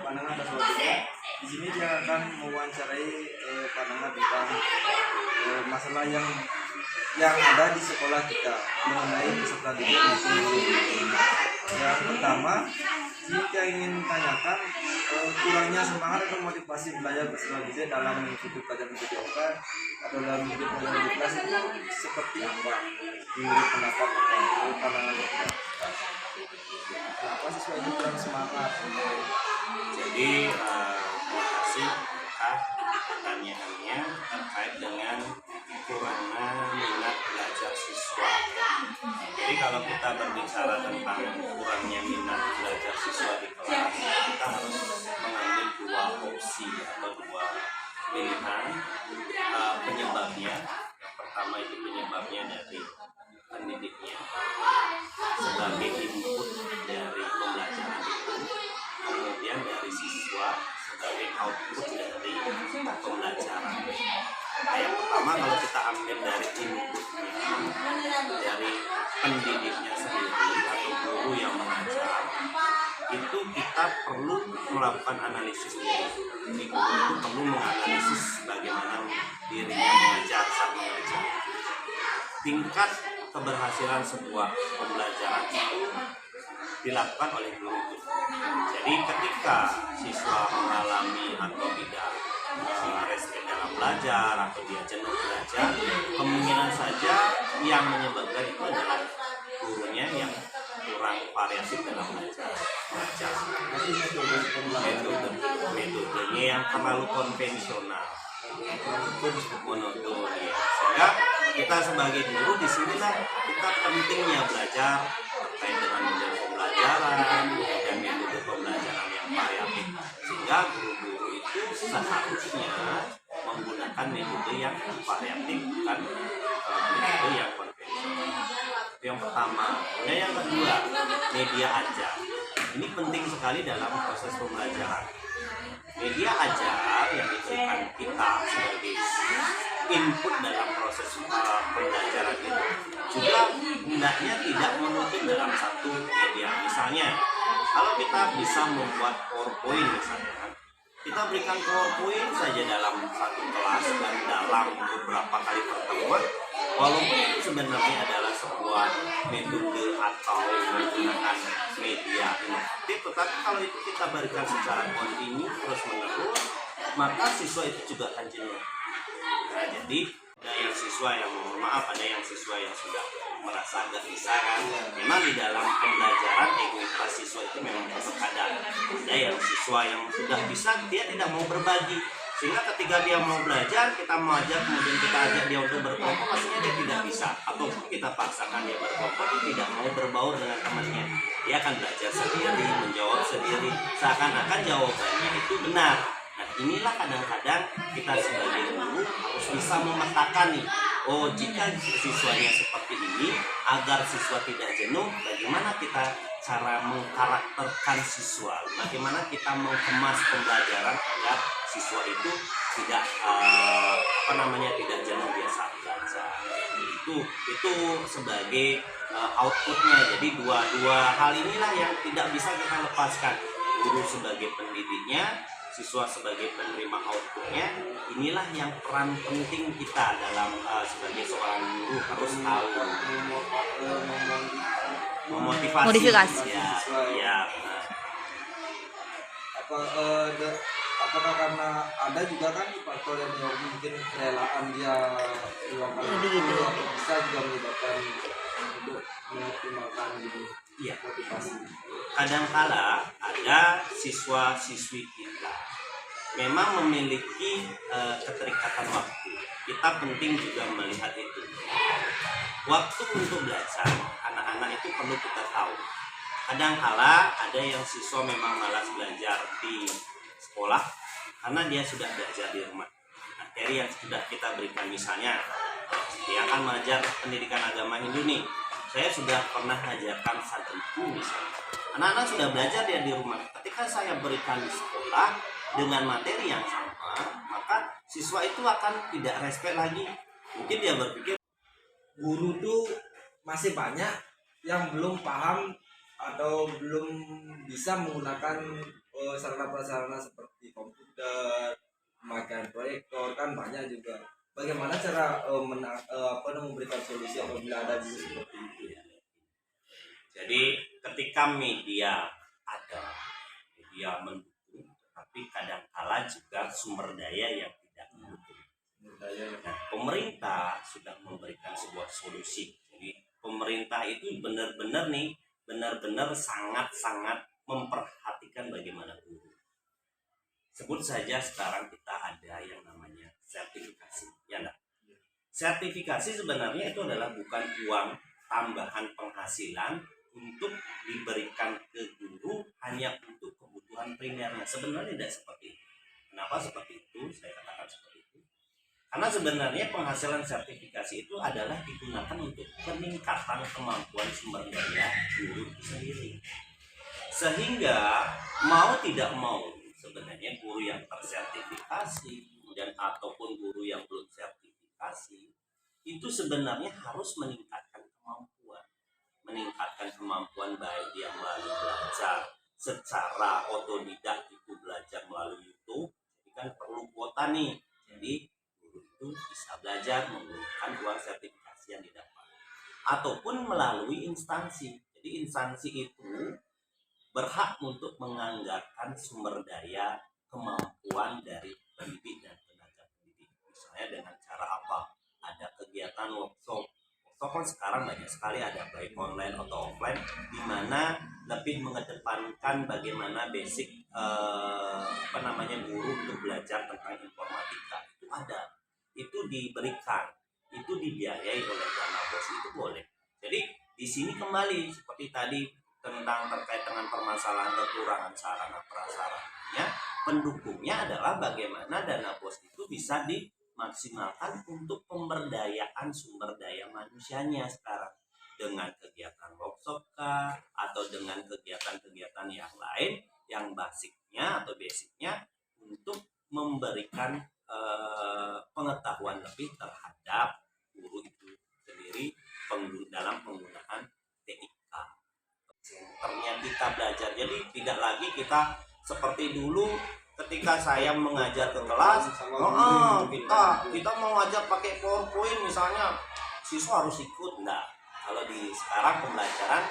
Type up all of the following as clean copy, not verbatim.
pandangan dan sebagainya. Di sini dia akan mewawancarai pandangan tentang masalah yang ada di sekolah kita mengenai peserta didik maupun guru. Yang pertama, jika ingin tanyakan kurangnya semangat atau motivasi belajar peserta didik dalam mengikuti pelajaran PJOK atau dalam mengikuti pelajaran di kelas itu seperti apa? Menurut pendapat pandangan kita. Kenapa siswa ini kurang semangat? Jadi terima kasih pertanyaannya terkait dengan kurangnya minat belajar siswa. Jadi kalau kita berbicara tentang kurangnya minat belajar siswa di kelas, kita harus mengambil dua opsi atau dua pilihan penyebabnya. Yang pertama itu penyebabnya dari pendidiknya sebagai input dari pembelajaran itu, kemudian dari siswa sebagai output dari pembelajaran. Nah, yang pertama kalau kita ambil dari inputnya dari pendidiknya sendiri atau guru yang mengajar, itu kita perlu melakukan analisis diri. Jadi guru itu perlu menganalisis bagaimana dirinya mengajar saat mengajar. Tingkat keberhasilan sebuah pembelajaran itu dilakukan oleh guru itu. Jadi ketika siswa mengalami atau tidak respect dalam belajar atau dia jenuh belajar, kemungkinan saja yang menyebabkan itu adalah gurunya yang kurang variatif dalam belajar. Metodenya yang terlalu konvensional, monoton, ya. Sehingga kita sebagai guru di sinilah kita pentingnya belajar terkait dengan model pembelajaran dan metode pembelajaran yang variatif, sehingga guru-guru itu seharusnya menggunakan metode yang variatif, bukan metode yang konvensional. Yang pertama. Dan yang kedua, media ajar. Ini penting sekali dalam proses pembelajaran. Media ajar yang diberikan kita sebagai input dalam proses pembelajaran itu juga hendaknya tidak menutup dalam satu media. Misalnya, kalau kita bisa membuat PowerPoint misalnya, kita berikan PowerPoint saja dalam satu kelas dan dalam beberapa kali pertemuan, walaupun itu sebenarnya adalah sebuah metode atau menggunakan media inovatif, tetapi kalau itu kita berikan secara kontinu terus menerus, maka siswa itu juga akan jenuh. Nah, jadi ada yang siswa yang mohon maaf, ada yang siswa yang sudah merasa agak bisa kan. Memang di dalam pembelajaran egoitas siswa itu memang terkadang ada yang siswa yang sudah bisa dia tidak mau berbagi, sehingga ketika dia mau belajar kita mau ajak kemudian kita ajak dia untuk berkelompok, pastinya dia tidak bisa, ataupun kita paksakan dia berkelompok dia tidak mau berbaur dengan temannya, dia akan belajar sendiri, menjawab sendiri, seakan-akan jawabannya itu benar. Nah, inilah kadang-kadang kita sebagai guru harus bisa memetakan nih, oh jika siswanya seperti ini, agar siswa tidak jenuh, bagaimana kita cara mengkarakterkan siswa, bagaimana kita mengemas pembelajaran agar siswa itu tidak tidak jenuh biasa belajar. Itu sebagai outputnya. Jadi dua hal inilah yang tidak bisa kita lepaskan. Guru sebagai pendidiknya, siswa sebagai penerima outputnya. Inilah yang peran penting kita dalam sebagai seorang guru harus tahu memotivasi. Ya. Apakah karena ada juga kan faktor yang mungkin kerelaan dia meluangkan itu bisa juga menyebabkan untuk mengoptimalkan gitu. Iya. Kadangkala ada siswa-siswi kita memang memiliki keterikatan waktu. Kita penting juga melihat itu. Waktu untuk belajar anak-anak itu perlu kita tahu. Kadangkala ada yang siswa memang malas belajar di sekolah karena dia sudah belajar di rumah. Materi yang sudah kita berikan, misalnya dia akan mengajar pendidikan agama Hindu nih, saya sudah pernah mengajarkan sadriku misalnya. Anak-anak sudah belajar dia di rumah. Ketika saya berikan di sekolah dengan materi yang sama, maka siswa itu akan tidak respect lagi. Mungkin dia berpikir guru tuh masih banyak yang belum paham atau belum bisa menggunakan sarana prasarana seperti komputer, pemakaian proyektor kan banyak juga. Bagaimana cara memberikan solusi apabila ada guru seperti itu? Jadi ketika media ada, media mendukung, tapi kadangkala juga sumber daya yang tidak mendukung. Nah, pemerintah sudah memberikan sebuah solusi. Jadi pemerintah itu benar-benar sangat-sangat memperhatikan bagaimana guru. Sebut saja sekarang kita ada yang namanya sertifikasi, ya enggak? Sertifikasi sebenarnya itu adalah bukan uang tambahan penghasilan untuk diberikan ke guru hanya untuk kebutuhan primernya. Sebenarnya tidak seperti itu. Kenapa seperti itu? Saya katakan seperti itu. Karena sebenarnya penghasilan sertifikasi itu adalah digunakan untuk peningkatan kemampuan sumber daya guru itu sendiri. Sehingga mau tidak mau sebenarnya guru yang tersertifikasi kemudian ataupun guru yang belum sertifikasi itu sebenarnya harus meningkatkan kemampuan baik dia melalui belajar secara otodidak, itu belajar melalui YouTube. Jadi kan perlu kuota nih, jadi guru itu bisa belajar menggunakan uang sertifikasi yang didapat ataupun melalui instansi. Jadi instansi itu berhak untuk menganggarkan sumber daya kemampuan dari pendidik dan tenaga pendidik. Misalnya dengan cara apa? Ada kegiatan workshop. Workshop kan sekarang banyak sekali, ada baik online atau offline, di mana lebih mengedepankan bagaimana basic guru untuk belajar tentang informatika. Itu ada, itu diberikan, itu dibiayai oleh dana bos, itu boleh. Jadi di sini kembali seperti tadi tentang terkait dengan permasalahan kekurangan sarana prasarananya, pendukungnya adalah bagaimana dana bos itu bisa dimaksimalkan untuk pemberdayaan sumber daya manusianya sekarang dengan kegiatan workshop atau dengan kegiatan-kegiatan yang lain yang basicnya untuk memberikan pengetahuan lebih terhadap guru itu sendiri dalam penggunaan TIK. Senternya kita belajar, jadi tidak lagi kita seperti dulu ketika saya mengajar ke kelas, kita mau ngajar pakai PowerPoint misalnya, siswa harus ikut. Nah, kalau di sekarang pembelajaran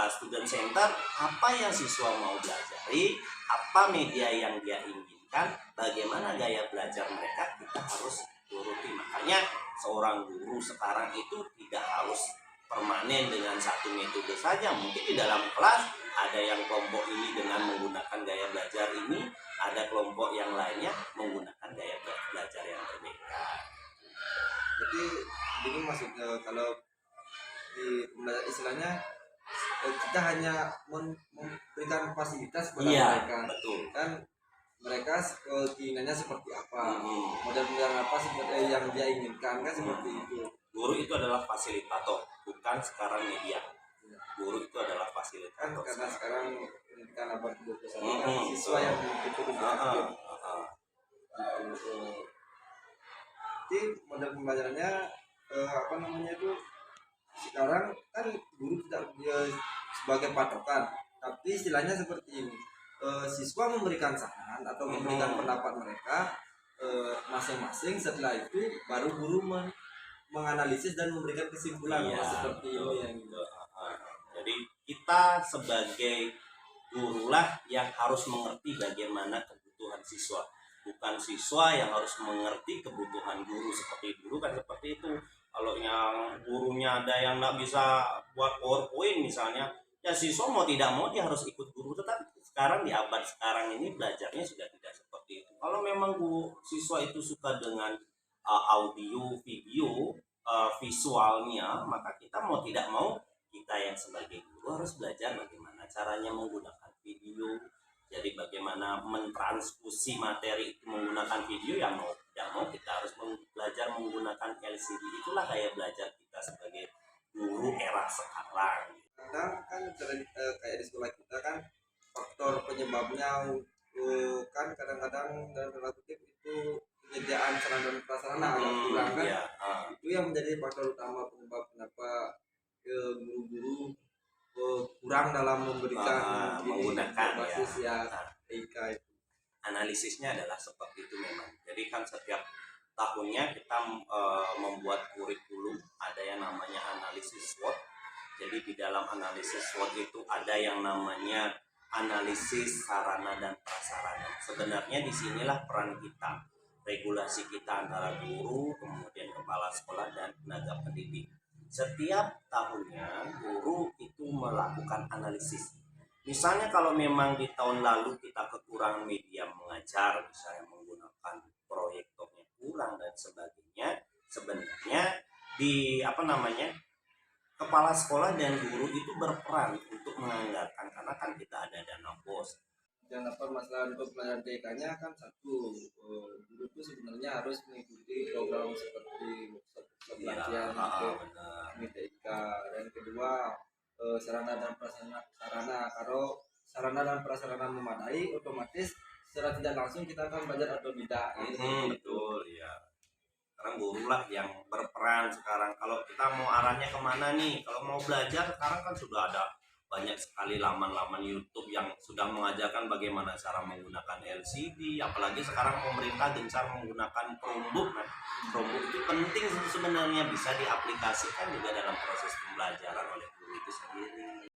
student center, apa yang siswa mau belajari, apa media yang dia inginkan, bagaimana gaya belajar mereka, kita harus turuti. Makanya seorang guru sekarang itu tidak harus permanen dengan satu metode saja. Mungkin di dalam kelas ada yang kelompok ini dengan menggunakan gaya belajar ini, ada kelompok yang lainnya menggunakan gaya belajar yang berbeda. Jadi ini maksudnya kalau di istilahnya kita hanya memberikan fasilitas kepada mereka. Betul. Kan mereka keinginannya seperti apa, model-model apa seperti yang dia inginkan, kan seperti itu. Guru itu adalah fasilitator, bukan sekarang media. Guru itu adalah fasilitator. Karena sekarang pendidikan abad 21 siswa yang mengikuti jadi model pembelajarannya itu sekarang kan guru tidak sebagai patokan, tapi istilahnya seperti ini, siswa memberikan saran atau memberikan pendapat mereka masing-masing, setelah itu baru guru menganalisis dan memberikan kesimpulan seperti ini yang gitu. Jadi kita sebagai gurulah yang harus mengerti bagaimana kebutuhan siswa, bukan siswa yang harus mengerti kebutuhan guru. Seperti dulu kan seperti itu, kalau yang gurunya ada yang nggak bisa buat PowerPoint misalnya, ya siswa mau tidak mau dia harus ikut guru. Tetapi sekarang di abad sekarang ini belajarnya sudah tidak seperti itu. Kalau memang siswa itu suka dengan audio, video, visualnya, maka kita mau tidak mau, kita yang sebagai guru harus belajar bagaimana caranya menggunakan video. Jadi bagaimana mentransfusi materi itu menggunakan video, yang mau tidak mau kita harus belajar menggunakan LCD. Itulah kayak belajar kita sebagai guru era sekarang. Kadang kan kayak di sekolah kita kan faktor penyebabnya kan kadang-kadang dalam tanda kutip itu penyediaan sarana dan prasarana agak kurang kan. Itu yang menjadi faktor utama penyebab kenapa guru-guru kurang dalam memberikan menggunakan basis ya. ya TIK itu. Analisisnya adalah seperti itu memang. Jadi kan setiap tahunnya kita membuat kurikulum, ada yang namanya analisis SWOT. Jadi di dalam analisis SWOT itu ada yang namanya analisis sarana dan prasarana. Sebenarnya disinilah peran kita, regulasi kita antara guru, kemudian kepala sekolah dan tenaga pendidik. Setiap tahunnya guru itu melakukan analisis. Misalnya kalau memang di tahun lalu kita kekurangan media mengajar, misalnya menggunakan proyektornya kurang dan sebagainya, sebenarnya di kepala sekolah dan guru itu berperan untuk menganggarkan, karena kan kita ada dana BOS. Dan apa masalah untuk pelajaran TIK-nya kan satu, guru itu sebenarnya harus mengikuti program seperti workshop Iya, pelatihan untuk benar. TIK. Dan kedua, sarana dan prasarana. Kalau sarana dan prasarana memadai, otomatis secara tidak langsung kita akan belajar otodidak. Betul ya. Sekarang guru lah yang berperan sekarang. Kalau kita mau arahnya kemana nih? Kalau mau belajar sekarang kan sudah ada banyak sekali laman-laman YouTube yang sudah mengajarkan bagaimana cara menggunakan LCD. Apalagi sekarang pemerintah gencar menggunakan Chromebook. Nah, Chromebook itu penting sebenarnya, bisa diaplikasikan juga dalam proses pembelajaran oleh guru itu sendiri.